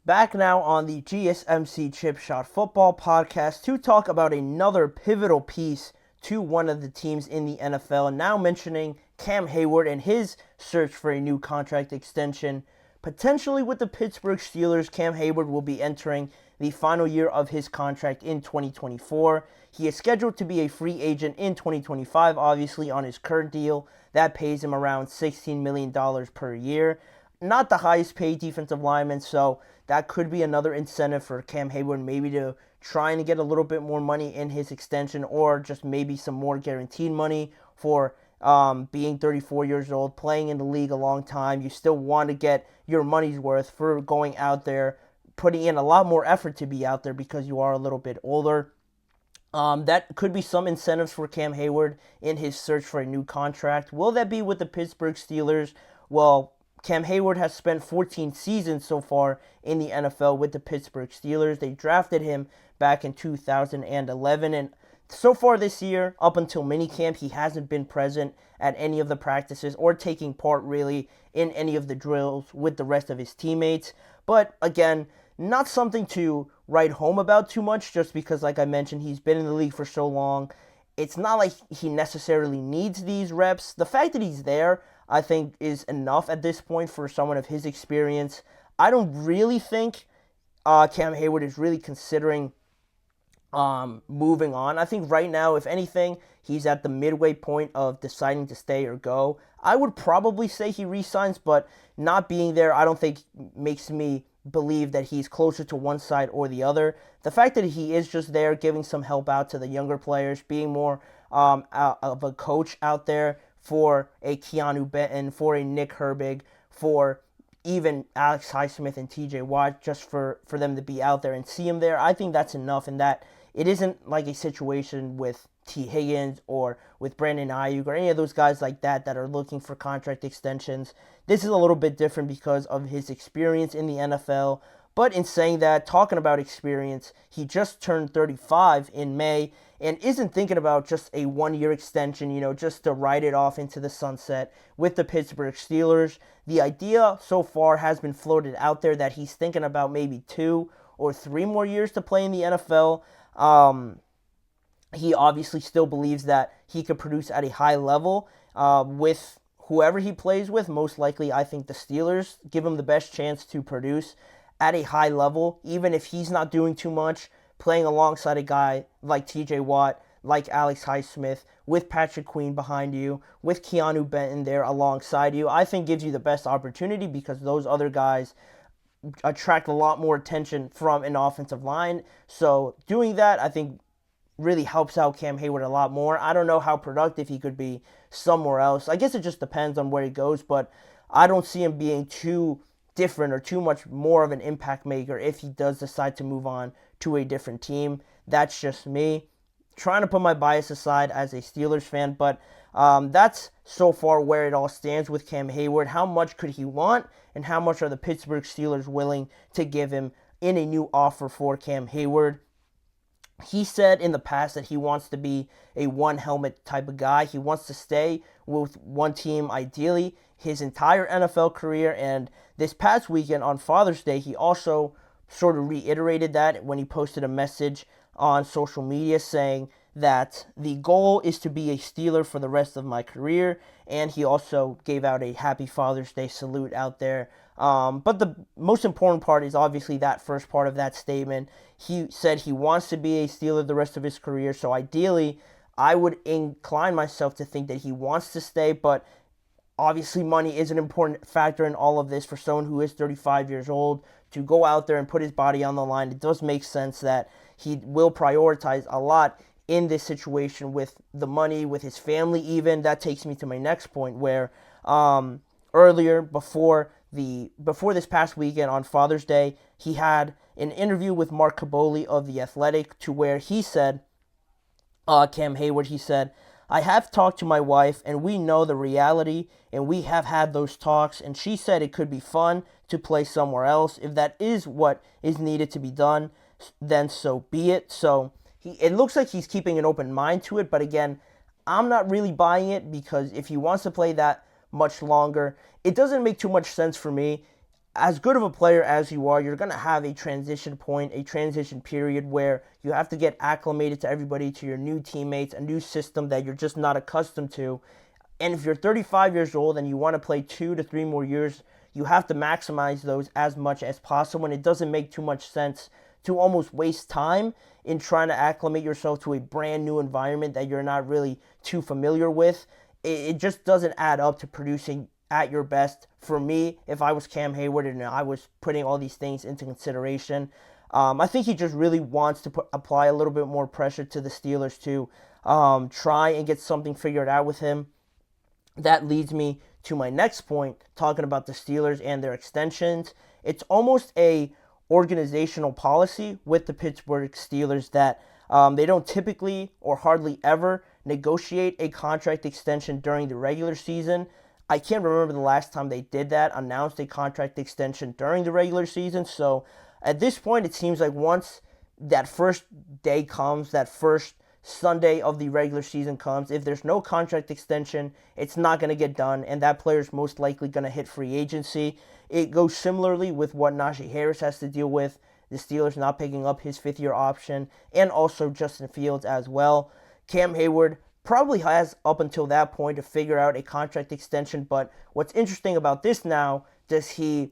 Back now on the GSMC Chip Shot Football Podcast to talk about another pivotal piece to one of the teams in the NFL. Now mentioning Cam Heyward and his search for a new contract extension. Potentially with the Pittsburgh Steelers, Cam Heyward will be entering the final year of his contract in 2024. He is scheduled to be a free agent in 2025, obviously on his current deal. That pays him around $16 million per year. Not the highest paid defensive lineman, so that could be another incentive for Cam Heyward maybe to try and get a little bit more money in his extension, or just maybe some more guaranteed money for being 34 years old, playing in the league a long time. You still want to get your money's worth for going out there, putting in a lot more effort to be out there because you are a little bit older. That could be some incentives for Cam Heyward in his search for a new contract. Will that be with the Pittsburgh Steelers? Well, Cam Heyward has spent 14 seasons so far in the NFL with the Pittsburgh Steelers. They drafted him back in 2011, and so far this year, up until minicamp, he hasn't been present at any of the practices or taking part really in any of the drills with the rest of his teammates. But again, not something to write home about too much, just because, like I mentioned, he's been in the league for so long. It's not like he necessarily needs these reps. The fact that he's there, I think, is enough at this point for someone of his experience. I don't really think Cam Heyward is really considering moving on. I think right now, if anything, he's at the midway point of deciding to stay or go. I would probably say he resigns, but not being there, I don't think makes me believe that he's closer to one side or the other. The fact that he is just there giving some help out to the younger players, being more of a coach out there for a Keanu Benton, for a Nick Herbig, for even Alex Highsmith and TJ Watt, just for them to be out there and see him there, I think that's enough, and that it isn't like a situation with T. Higgins or with Brandon Ayuk or any of those guys like that are looking for contract extensions. This is a little bit different because of his experience in the NFL. But in saying that, talking about experience, he just turned 35 in May and isn't thinking about just a one-year extension, just to ride it off into the sunset with the Pittsburgh Steelers. The idea so far has been floated out there that he's thinking about maybe 2 or 3 more years to play in the NFL. He obviously still believes that he could produce at a high level with whoever he plays with. Most likely, I think the Steelers give him the best chance to produce at a high level, even if he's not doing too much, playing alongside a guy like TJ Watt, like Alex Highsmith, with Patrick Queen behind you, with Keanu Benton there alongside you. I think gives you the best opportunity because those other guys attract a lot more attention from an offensive line. So doing that, I think, really helps out Cam Heyward a lot more. I don't know how productive he could be somewhere else. I guess it just depends on where he goes, but I don't see him being too different or too much more of an impact maker if he does decide to move on to a different team. That's just me trying to put my bias aside as a Steelers fan, but that's so far where it all stands with Cam Heyward. How much could he want, and how much are the Pittsburgh Steelers willing to give him in a new offer for Cam Heyward? He said in the past that he wants to be a one-helmet type of guy. He wants to stay with one team, ideally, his entire NFL career. And this past weekend on Father's Day, he also sort of reiterated that when he posted a message on social media saying that the goal is to be a Steeler for the rest of my career. And he also gave out a Happy Father's Day salute out there. But the most important part is obviously that first part of that statement. He said he wants to be a Steeler the rest of his career, so ideally, I would incline myself to think that he wants to stay, but obviously money is an important factor in all of this for someone who is 35 years old to go out there and put his body on the line. It does make sense that he will prioritize a lot in this situation with the money, with his family even. That takes me to my next point where earlier, before this past weekend on Father's Day, he had an interview with Mark Kaboly of The Athletic to where he said, Cam Heyward, he said, I have talked to my wife and we know the reality and we have had those talks, and she said it could be fun to play somewhere else. If that is what is needed to be done, then so be it. So it looks like he's keeping an open mind to it, but again, I'm not really buying it because if he wants to play that much longer, it doesn't make too much sense for me. as good of a player as you are, you're going to have a transition point, a transition period where you have to get acclimated to everybody, to your new teammates, a new system that you're just not accustomed to. And if you're 35 years old and you want to play 2 to 3 more years, you have to maximize those as much as possible. And it doesn't make too much sense to almost waste time in trying to acclimate yourself to a brand new environment that you're not really too familiar with. It just doesn't add up to producing at your best. For me, if I was Cam Heyward and I was putting all these things into consideration, I think he just really wants to apply a little bit more pressure to the Steelers to try and get something figured out with him. That leads me to my next point, talking about the Steelers and their extensions. It's almost a organizational policy with the Pittsburgh Steelers that they don't typically or hardly ever negotiate a contract extension during the regular season. I can't remember the last time they did that, announced a contract extension during the regular season. So at this point, it seems like once that first day comes, that first Sunday of the regular season comes, if there's no contract extension, it's not going to get done, and that player's most likely going to hit free agency. It goes similarly with what Najee Harris has to deal with, the Steelers not picking up his fifth-year option, and also Justin Fields as well. Cam Heyward probably has up until that point to figure out a contract extension, but what's interesting about this now, does he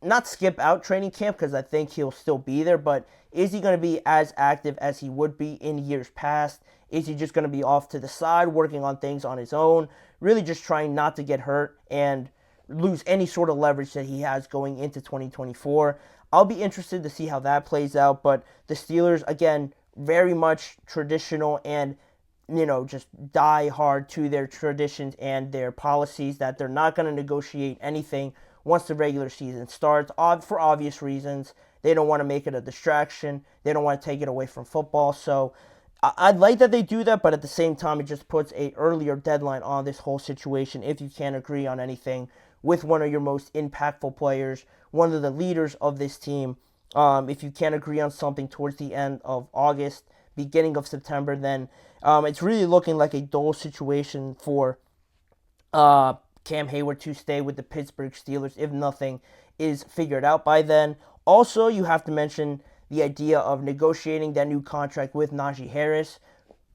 not skip out training camp, because I think he'll still be there, but is he going to be as active as he would be in years past? Is he just going to be off to the side, working on things on his own, really just trying not to get hurt and lose any sort of leverage that he has going into 2024? I'll be interested to see how that plays out, but the Steelers, again, very much traditional and just die hard to their traditions and their policies that they're not going to negotiate anything once the regular season starts, for obvious reasons. They don't want to make it a distraction. They don't want to take it away from football. So I'd like that they do that, but at the same time, it just puts an earlier deadline on this whole situation if you can't agree on anything with one of your most impactful players, one of the leaders of this team. If you can't agree on something towards the end of August, beginning of September, then it's really looking like a dull situation for Cam Heyward to stay with the Pittsburgh Steelers if nothing is figured out by then. Also, you have to mention the idea of negotiating that new contract with Najee Harris.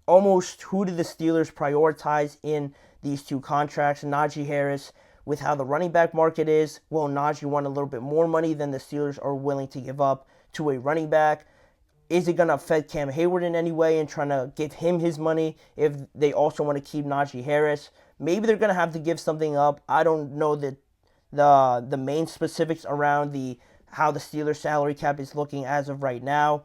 Almost who do the Steelers prioritize in these two contracts? Najee Harris, with how the running back market is, will Najee want a little bit more money than the Steelers are willing to give up to a running back? Is it going to affect Cam Heyward in any way and trying to give him his money if they also want to keep Najee Harris? Maybe they're going to have to give something up. I don't know the main specifics around how the Steelers salary cap is looking as of right now.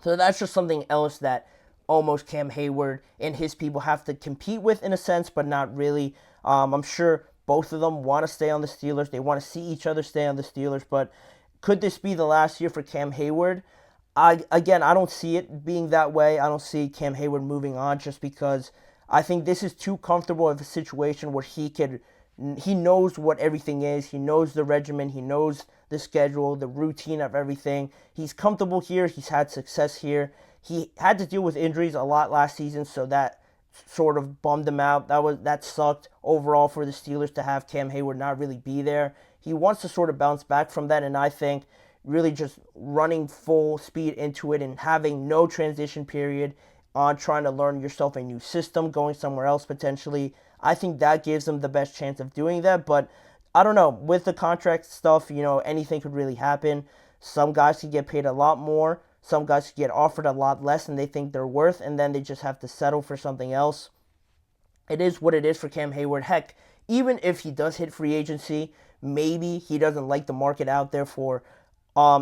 So that's just something else that almost Cam Heyward and his people have to compete with in a sense, but not really. I'm sure both of them want to stay on the Steelers. They want to see each other stay on the Steelers, but could this be the last year for Cam Heyward? I don't see it being that way. I don't see Cam Heyward moving on just because I think this is too comfortable of a situation where he knows what everything is. He knows the regimen. He knows the schedule, the routine of everything. He's comfortable here. He's had success here. He had to deal with injuries a lot last season, so that sort of bummed him out. That sucked overall for the Steelers to have Cam Heyward not really be there. He wants to sort of bounce back from that, and I think really just running full speed into it and having no transition period on trying to learn yourself a new system, going somewhere else potentially. I think that gives them the best chance of doing that, but I don't know. With the contract stuff, anything could really happen. Some guys could get paid a lot more. Some guys could get offered a lot less than they think they're worth, and then they just have to settle for something else. It is what it is for Cam Heyward. Heck, even if he does hit free agency, maybe he doesn't like the market out there for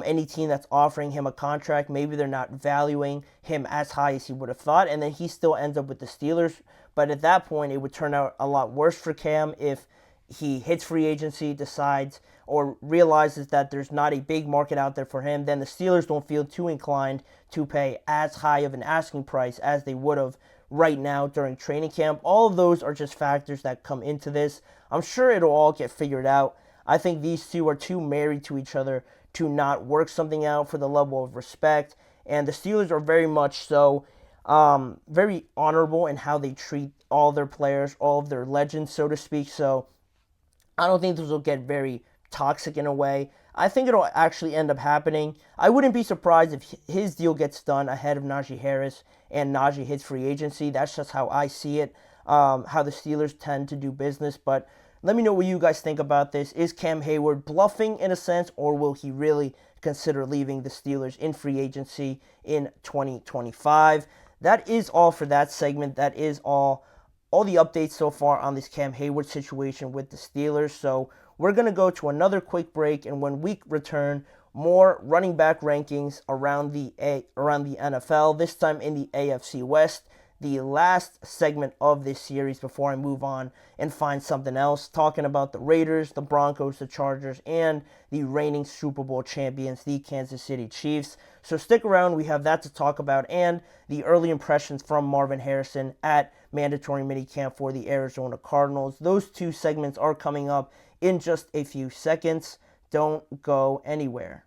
any team that's offering him a contract. Maybe they're not valuing him as high as he would have thought, and then he still ends up with the Steelers. But at that point, it would turn out a lot worse for Cam if he hits free agency, decides or realizes that there's not a big market out there for him. Then the Steelers don't feel too inclined to pay as high of an asking price as they would have right now during training camp. All of those are just factors that come into this. I'm sure it'll all get figured out. I think these two are too married to each other to not work something out for the level of respect. And the Steelers are very much so very honorable in how they treat all their players, all of their legends, so to speak. So I don't think this will get very toxic in a way. I think it'll actually end up happening. I wouldn't be surprised if his deal gets done ahead of Najee Harris and Najee hits free agency. That's just how I see it, how the Steelers tend to do business. But let me know what you guys think about this. Is Cam Heyward bluffing in a sense, or will he really consider leaving the Steelers in free agency in 2025? That is all for that segment. That is all the updates so far on this Cam Heyward situation with the Steelers. So we're going to go to another quick break, and when we return, more running back rankings around the NFL, this time in the AFC West. The last segment of this series before I move on and find something else, talking about the Raiders, the Broncos, the Chargers, and the reigning Super Bowl champions, the Kansas City Chiefs. So stick around, we have that to talk about, and the early impressions from Marvin Harrison at mandatory minicamp for the Arizona Cardinals. Those two segments are coming up in just a few seconds. Don't go anywhere.